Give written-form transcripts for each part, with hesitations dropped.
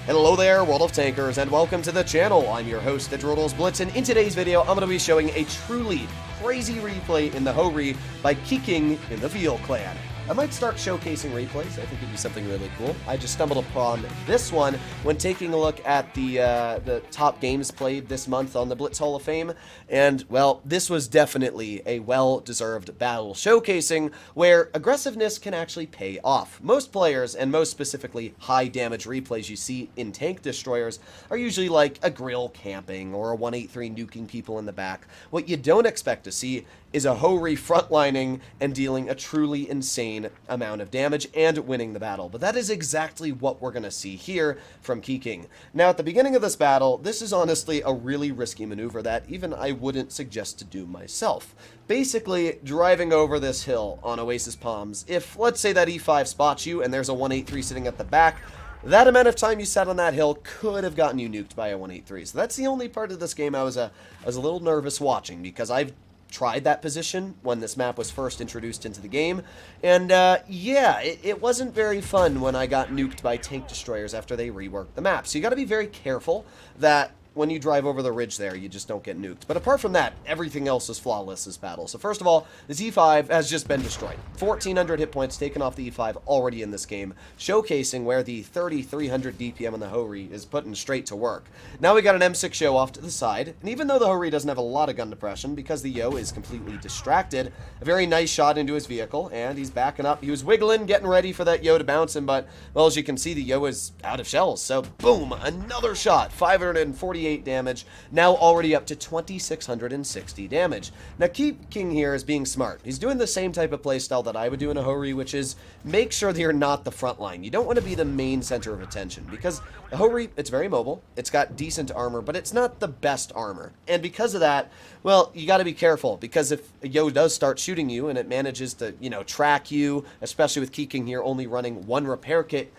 Hello there, World of Tankers, and welcome to the channel. I'm your host, Droodles Blitz, and in today's video, I'm going to be showing a truly crazy replay in the Ho-Re by Keeking in the Veal clan. I might start showcasing replays. I think it'd be something really cool. I just stumbled upon this one when taking a look at the top games played this month on the Blitz Hall of Fame, and, well, this was definitely a well-deserved battle showcasing where aggressiveness can actually pay off. Most players, and most specifically high-damage replays you see in tank destroyers, are usually like a grill camping or a 183 nuking people in the back. What you don't expect to see is a Ho-Re frontlining and dealing a truly insane amount of damage and winning the battle. But that is exactly what we're going to see here from Keeking. Now, at the beginning of this battle, this is honestly a really risky maneuver that even I wouldn't suggest to do myself. Basically, driving over this hill on Oasis Palms, if, let's say, that E5 spots you and there's a 183 sitting at the back, that amount of time you sat on that hill could have gotten you nuked by a 183. So that's the only part of this game I was a little nervous watching, because I've tried that position when this map was first introduced into the game, and yeah, it wasn't very fun when I got nuked by tank destroyers after they reworked the map. So you got to be very careful that when you drive over the ridge there, you just don't get nuked. But apart from that, everything else is flawless this battle. So first of all, this E5 has just been destroyed. 1,400 hit points taken off the E5 already in this game, showcasing where the 3,300 DPM on the Ho-Re is putting straight to work. Now we got an M6 Yo off to the side, and even though the Ho-Re doesn't have a lot of gun depression, because the Yo is completely distracted, a very nice shot into his vehicle, and he's backing up. He was wiggling, getting ready for that Yo to bounce him, but, well, as you can see, the Yo is out of shells. So, boom, another shot, 548 damage, now already up to 2,660 damage. Now, Keeking here is being smart. He's doing the same type of playstyle that I would do in a Ho-Re, which is make sure that you're not the front line. You don't want to be the main center of attention, because the Ho-Re, it's very mobile, it's got decent armor, but it's not the best armor. And because of that, well, you got to be careful, because if a Yo does start shooting you and it manages to, you know, track you, especially with Keeking here only running one repair kit,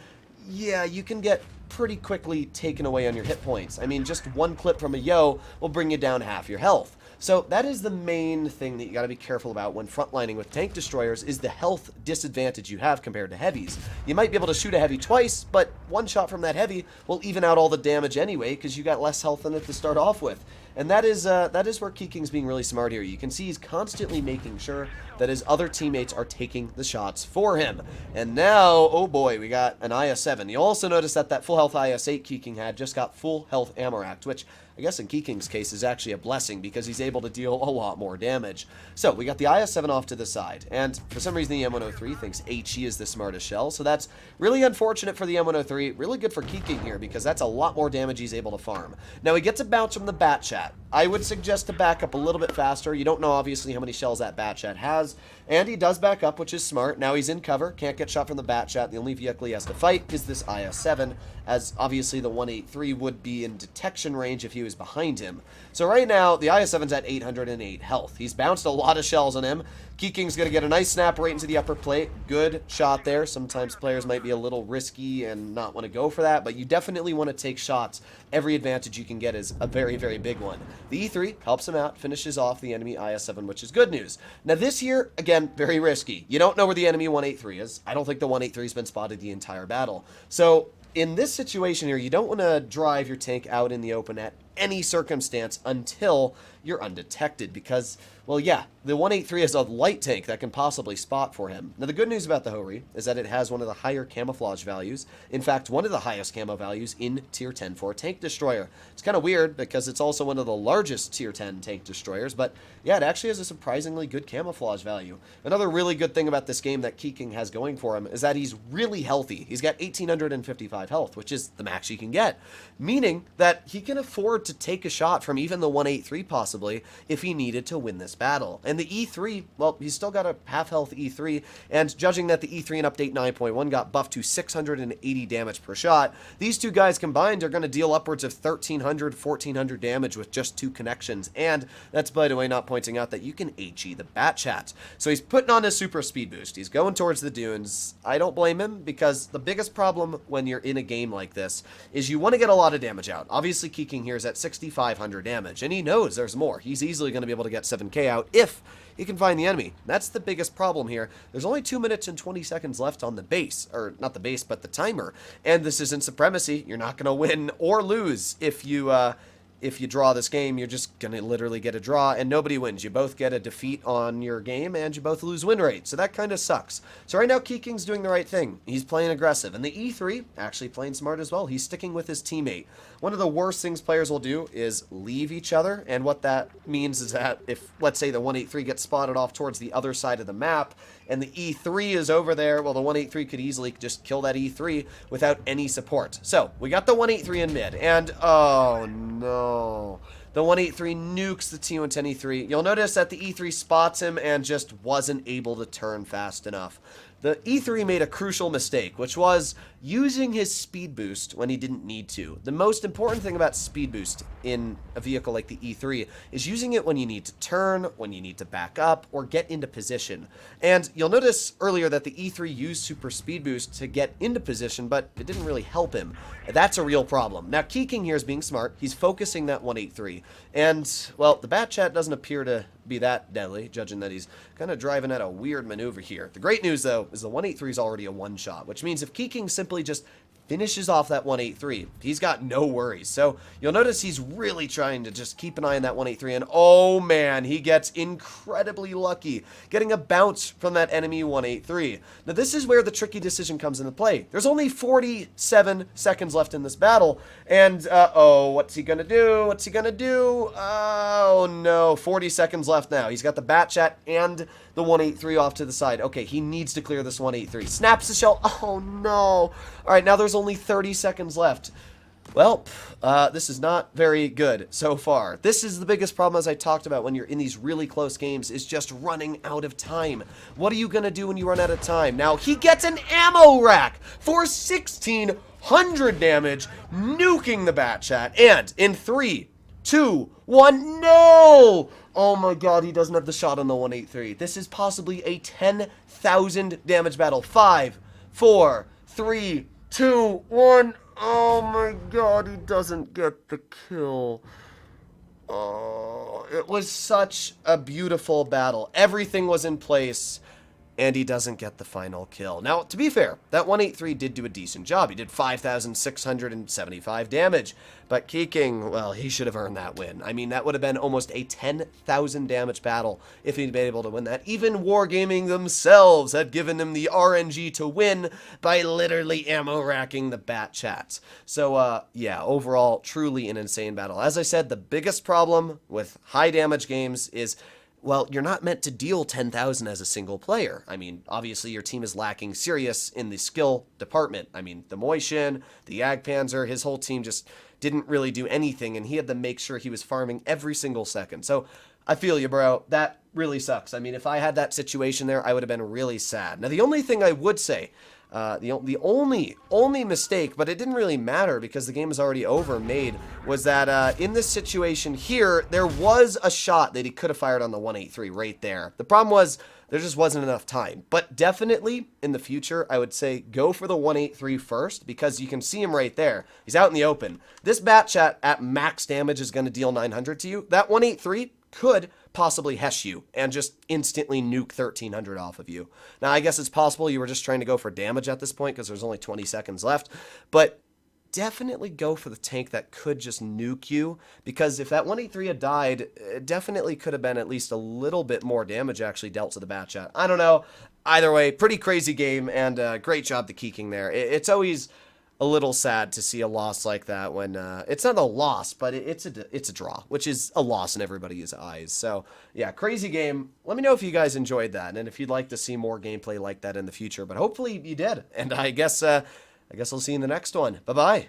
yeah, you can get pretty quickly taken away on your hit points. I mean, just one clip from a Yo will bring you down half your health. So that is the main thing that you got to be careful about when frontlining with tank destroyers, is the health disadvantage you have compared to heavies. You might be able to shoot a heavy twice, but one shot from that heavy will even out all the damage anyway, because you got less health in it to start off with. And that is where Keeking's being really smart here. You can see he's constantly making sure that his other teammates are taking the shots for him. And now, oh boy, we got an IS-7. You'll also notice that that full health IS-8 Keeking had just got full health Amoract, which I guess in Keeking's case is actually a blessing, because he's able to deal a lot more damage. So we got the IS-7 off to the side, and for some reason the M103 thinks HE is the smartest shell, so that's really unfortunate for the M103, really good for Keeking here, because that's a lot more damage he's able to farm. Now he gets a bounce from the Bat Chat. I would suggest to back up a little bit faster. You don't know obviously how many shells that Bat Chat has, and he does back up, which is smart. Now he's in cover, can't get shot from the Bat Chat. The only vehicle he has to fight is this IS-7, as obviously the 183 would be in detection range if he was behind him. So right now, the IS-7's at 808 health. He's bounced a lot of shells on him. Keeking's going to get a nice snap right into the upper plate. Good shot there. Sometimes players might be a little risky and not want to go for that, but you definitely want to take shots. Every advantage you can get is a very, very big one. The E3 helps him out, finishes off the enemy IS-7, which is good news. Now this here, again, very risky. You don't know where the enemy 183 is. I don't think the 183 has been spotted the entire battle. So in this situation here, you don't want to drive your tank out in the open at any circumstance until you're undetected, because, well, yeah, the 183 is a light tank that can possibly spot for him. Now, the good news about the Ho-Re is that it has one of the higher camouflage values. In fact, one of the highest camo values in Tier 10 for a tank destroyer. It's kind of weird, because it's also one of the largest Tier 10 tank destroyers, but yeah, it actually has a surprisingly good camouflage value. Another really good thing about this game that Keeking has going for him is that he's really healthy. He's got 1,855 health, which is the max he can get, meaning that he can afford to take a shot from even the 183 possibly if he needed to win this battle. And the E3, well, he's still got a half health E3, and judging that the E3 in update 9.1 got buffed to 680 damage per shot, these two guys combined are going to deal upwards of 1,300, 1,400 damage with just two connections. And that's, by the way, not pointing out that you can HE the Bat Chat. So he's putting on his super speed boost. He's going towards the dunes. I don't blame him, because the biggest problem when you're in a game like this is you want to get a lot of damage out. Obviously, Keeking here is at 6,500 damage, and he knows there's more. He's easily going to be able to get 7k out if he can find the enemy. That's the biggest problem here. There's only 2 minutes and 20 seconds left on the base, or not the base, but the timer, and this isn't Supremacy. You're not going to win or lose if you draw this game. You're just going to literally get a draw, and nobody wins. You both get a defeat on your game, and you both lose win rate, so that kind of sucks. So right now, Keeking's doing the right thing. He's playing aggressive, and the E3 actually playing smart as well. He's sticking with his teammate. One of the worst things players will do is leave each other, and what that means is that if, let's say, the 183 gets spotted off towards the other side of the map, and the E3 is over there, well, the 183 could easily just kill that E3 without any support. So, we got the 183 in mid, and oh no. The 183 nukes the T110 E3. You'll notice that the E3 spots him and just wasn't able to turn fast enough. The E3 made a crucial mistake, which was using his speed boost when he didn't need to. The most important thing about speed boost in a vehicle like the E3 is using it when you need to turn, when you need to back up, or get into position. And you'll notice earlier that the E3 used super speed boost to get into position, but it didn't really help him. That's a real problem. Now, Keeking here is being smart. He's focusing that 183. And, well, the bat chat doesn't appear to be that deadly, judging that he's kind of driving at a weird maneuver here. The great news, though, is the 183 is already a one-shot, which means if Keeking simply just finishes off that 183, he's got no worries. So you'll notice he's really trying to just keep an eye on that 183, and oh man, he gets incredibly lucky getting a bounce from that enemy 183. Now this is where the tricky decision comes into play. There's only 47 seconds left in this battle, and oh, what's he gonna do? What's he gonna do? Oh no, 40 seconds left now. He's got the bat chat and the 183 off to the side. Okay, he needs to clear this 183. Snaps the shell. Oh no. All right, now there's only 30 seconds left. Well, this is not very good so far. This is the biggest problem, as I talked about, when you're in these really close games, is just running out of time. What are you going to do when you run out of time? Now, he gets an ammo rack for 1,600 damage, nuking the bat chat. And in 3, 2, 1, no! Oh my god, he doesn't have the shot on the 183. This is possibly a 10,000 damage battle. 5, 4, 3, 2, 1. Oh my god, he doesn't get the kill. Oh, it was such a beautiful battle. Everything was in place, and he doesn't get the final kill. Now, to be fair, that 183 did do a decent job. He did 5,675 damage. But Keeking, well, he should have earned that win. I mean, that would have been almost a 10,000 damage battle if he'd been able to win that. Even Wargaming themselves had given him the RNG to win by literally ammo racking the bat chats. So, yeah, overall, truly an insane battle. As I said, the biggest problem with high damage games is, well, you're not meant to deal 10,000 as a single player. I mean, obviously your team is lacking serious in the skill department. I mean, the Moishin, the Jagdpanzer, his whole team just didn't really do anything, and he had to make sure he was farming every single second. So I feel you, bro. That really sucks. I mean, if I had that situation there, I would have been really sad. Now, the only thing I would say, the only mistake, but it didn't really matter because the game is already over, made, was that in this situation here, there was a shot that he could have fired on the 183 right there. The problem was there just wasn't enough time. But definitely in the future, I would say go for the 183 first, because you can see him right there. He's out in the open. This bat chat at max damage is going to deal 900 to you. That 183 could possibly hesh you and just instantly nuke 1,300 off of you. Now, I guess it's possible you were just trying to go for damage at this point because there's only 20 seconds left, but definitely go for the tank that could just nuke you, because if that 183 had died, it definitely could have been at least a little bit more damage actually dealt to the bat chat. I don't know. Either way, pretty crazy game, and great job to Keeking there. It's always a little sad to see a loss like that when it's not a loss, but it's a draw, which is a loss in everybody's eyes. So yeah, crazy game. Let me know if you guys enjoyed that, and if you'd like to see more gameplay like that in the future. But hopefully you did, and I guess I'll see you in the next one. Bye bye.